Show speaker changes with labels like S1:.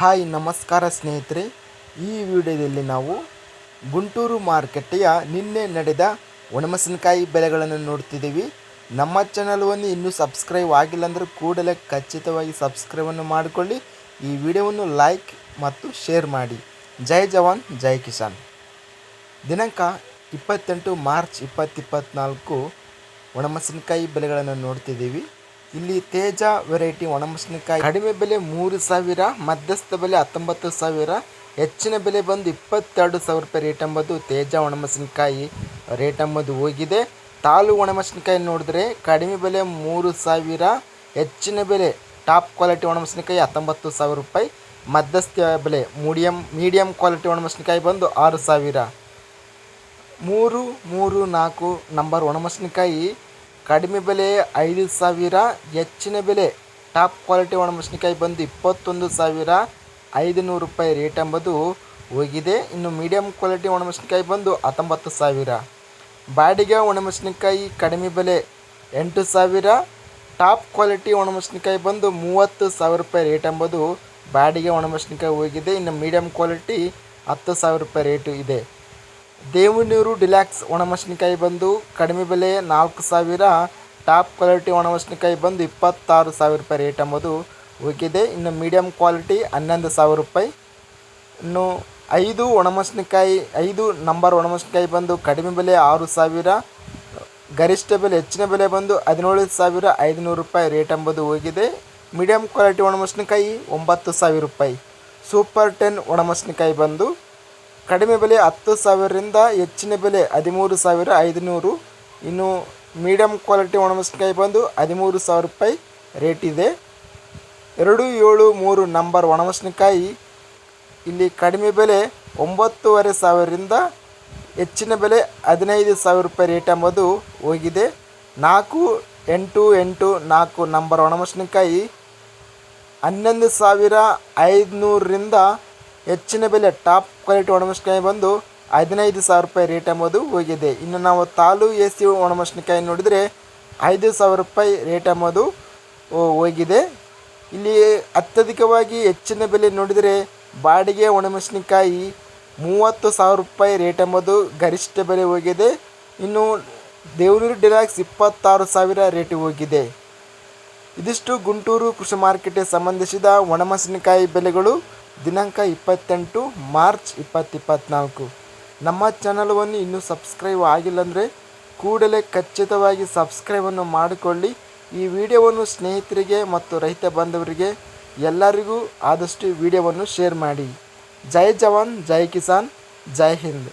S1: Hi ನಮಸ್ಕಾರ ಸ್ನೇಹಿತರೆ, ಈ ವಿಡಿಯೋದಲ್ಲಿ ನಾವು ಗುಂಟೂರು ಮಾರುಕಟ್ಟೆಯ ನಿನ್ನೆ ನಡೆದ ಒಣಮೆಣಸಿನಕಾಯಿ ಬೆಲೆಗಳನ್ನು ನೋಡ್ತಿದ್ದೀವಿ. ನಮ್ಮ ಚಾನಲನ್ನು ಇನ್ನೂ ಸಬ್ಸ್ಕ್ರೈಬ್ ಆಗಿಲ್ಲ ಅಂದರೆ ಕೂಡಲೇ ಖಚಿತವಾಗಿ ಸಬ್ಸ್ಕ್ರೈಬನ್ನು ಮಾಡಿಕೊಳ್ಳಿ. ಈ ವಿಡಿಯೋವನ್ನು ಲೈಕ್ ಮತ್ತು ಶೇರ್ ಮಾಡಿ. ಜೈ ಜವಾನ್ ಜೈ ಕಿಸಾನ್. ದಿನಾಂಕ 28 ಮಾರ್ಚ್ 2024 ಒಣಮೆಣಸಿನಕಾಯಿ ಬೆಲೆಗಳನ್ನು ನೋಡ್ತಿದ್ದೀವಿ. ಇಲ್ಲಿ ತೇಜ ವೆರೈಟಿ ಒಣಮೆಣಸಿನಕಾಯಿ ಕಡಿಮೆ ಬೆಲೆ 3,000, ಮಧ್ಯಸ್ಥ ಬೆಲೆ 19,000, ಹೆಚ್ಚಿನ ಬೆಲೆ ಬಂದು 22,000 ರೂಪಾಯಿ ರೇಟ್ ಎಂಬುದು ತೇಜ ಒಣಮೆಣಸಿನಕಾಯಿ ರೇಟ್ ಎಂಬುದು ಹೋಗಿದೆ. ತಾಳು ಒಣಮೆಣಸಿನಕಾಯಿ ನೋಡಿದ್ರೆ ಕಡಿಮೆ ಬೆಲೆ 3,000, ಹೆಚ್ಚಿನ ಬೆಲೆ ಟಾಪ್ ಕ್ವಾಲಿಟಿ ಒಣಮೆಣಸಿನಕಾಯಿ 19,000 ರೂಪಾಯಿ, ಮಧ್ಯಸ್ಥ ಬೆಲೆ ಮೀಡಿಯಂ ಕ್ವಾಲಿಟಿ ಒಣಮೆಣಸಿನಕಾಯಿ ಬಂದು 6,000. 3, 3, 4 ನಂಬರ್ ಒಣಮೆಣಸಿನಕಾಯಿ ಕಡಿಮೆ ಬೆಲೆ 5,000, ಹೆಚ್ಚಿನ ಬೆಲೆ ಟಾಪ್ ಕ್ವಾಲಿಟಿ ಒಣಮೆಣಸಿನಕಾಯಿ ಬಂದು 21,500 ರೂಪಾಯಿ ರೇಟ್ ಎಂಬುದು ಹೋಗಿದೆ. ಇನ್ನು ಮೀಡಿಯಂ ಕ್ವಾಲಿಟಿ ಒಣಮೆಣಸಿನಕಾಯಿ ಬಂದು 19,000. ಬಾಡಿಗೆ ಒಣಮೆಣಸಿನಕಾಯಿ ಕಡಿಮೆ ಬೆಲೆ 8,000, ಟಾಪ್ ಕ್ವಾಲಿಟಿ ಒಣಮೆಣಸಿನಕಾಯಿ ಬಂದು 30,000 ರೂಪಾಯಿ ರೇಟ್ ಎಂಬುದು ಬಾಡಿಗೆ ಒಣಮೆಣಸಿನಕಾಯಿ ಹೋಗಿದೆ. ಇನ್ನು ಮೀಡಿಯಂ ಕ್ವಾಲಿಟಿ 10,000 ರೂಪಾಯಿ ರೇಟು ಇದೆ. ದೇವನೂರು ಡಿಲ್ಯಾಕ್ಸ್ ಒಣಮೆಣಸಿನಕಾಯಿ ಬಂದು ಕಡಿಮೆ ಬೆಲೆ 4,000, ಟಾಪ್ ಕ್ವಾಲಿಟಿ ಒಣಮೆಣಸಿನಕಾಯಿ ಬಂದು 26,000 ರೂಪಾಯಿ ರೇಟ್ ಎಂಬುದು ಹೋಗಿದೆ. ಇನ್ನು ಮೀಡಿಯಂ ಕ್ವಾಲಿಟಿ 11,000 ರೂಪಾಯಿ. ಇನ್ನು 5 ನಂಬರ್ ಒಣಮೆಣಸಿನಕಾಯಿ ಬಂದು ಕಡಿಮೆ ಬೆಲೆ 6,000, ಗರಿಷ್ಠ ಬೆಲೆ ಹೆಚ್ಚಿನ ಬೆಲೆ ಬಂದು 17,500 ರೂಪಾಯಿ ರೇಟ್ ಎಂಬುದು ಹೋಗಿದೆ. ಮೀಡಿಯಂ ಕ್ವಾಲಿಟಿ ಒಣಮೆಣಸಿನಕಾಯಿ 9,000 ರೂಪಾಯಿ. ಸೂಪರ್ 10 ಒಣಮೆಣಸಿನಕಾಯಿ ಬಂದು ಕಡಿಮೆ ಬೆಲೆ 10,000ರಿಂದ ಹೆಚ್ಚಿನ ಬೆಲೆ 13,500. ಇನ್ನು ಮೀಡಿಯಂ ಕ್ವಾಲಿಟಿ ಒಣಮೆಣಸಿನಕಾಯಿ ಬಂದು 13,000 ರೂಪಾಯಿ ರೇಟ್ ಇದೆ. 273 ನಂಬರ್ ಒಣಮೆಣಸಿನಕಾಯಿ ಇಲ್ಲಿ ಕಡಿಮೆ ಬೆಲೆ 9,500ರಿಂದ ಹೆಚ್ಚಿನ ಬೆಲೆ 15,000 ರೂಪಾಯಿ ರೇಟ್ ಎಂಬುದು ಹೋಗಿದೆ. 488 ನಂಬರ್ ಒಣಮೆಣಸಿನಕಾಯಿ 11,500ರಿಂದ ಹೆಚ್ಚಿನ ಬೆಲೆ ಟಾಪ್ ಕ್ವಾಲಿಟಿ ಒಣಮೆಣಸಿನಕಾಯಿ ಬಂದು 15,000 ರೂಪಾಯಿ ರೇಟ್ ಎಂಬುದು ಹೋಗಿದೆ. ಇನ್ನು ನಾವು ತಾಳು AC ಒಣಮೆಣಸಿನಕಾಯಿ ನೋಡಿದರೆ 5,000 ರೂಪಾಯಿ ರೇಟ್ ಎಂಬುದು ಹೋಗಿದೆ. ಇಲ್ಲಿ ಅತ್ಯಧಿಕವಾಗಿ ಹೆಚ್ಚಿನ ಬೆಲೆ ನೋಡಿದರೆ ಬಾಡಿಗೆ ಒಣಮೆಣಸಿನಕಾಯಿ 30,000 ರೂಪಾಯಿ ರೇಟ್ ಎಂಬುದು ಗರಿಷ್ಠ ಬೆಲೆ ಹೋಗಿದೆ. ಇನ್ನು ದೇವನೂರು ಡಿಲ್ಯಾಕ್ಸ್ 26,000 ರೇಟ್ ಹೋಗಿದೆ. ಇದಿಷ್ಟು ಗುಂಟೂರು ಕೃಷಿ ಮಾರ್ಕೆಟ್ಗೆ ಸಂಬಂಧಿಸಿದ ಒಣಮೆಣಸಿನಕಾಯಿ ಬೆಲೆಗಳು ದಿನಾಂಕ 28 ಮಾರ್ಚ್ 2024. ನಮ್ಮ ಚಾನಲನ್ನು ಇನ್ನೂ ಸಬ್ಸ್ಕ್ರೈಬ್ ಆಗಿಲ್ಲ ಅಂದರೆ ಕೂಡಲೇ ಖಚಿತವಾಗಿ ಸಬ್ಸ್ಕ್ರೈಬನ್ನು ಮಾಡಿಕೊಳ್ಳಿ. ಈ ವಿಡಿಯೋವನ್ನು ಸ್ನೇಹಿತರಿಗೆ ಮತ್ತು ರೈತ ಬಾಂಧವರಿಗೆ ಎಲ್ಲರಿಗೂ ಆದಷ್ಟು ವಿಡಿಯೋವನ್ನು ಶೇರ್ ಮಾಡಿ. ಜೈ ಜವಾನ್ ಜೈ ಕಿಸಾನ್, ಜೈ ಹಿಂದ್.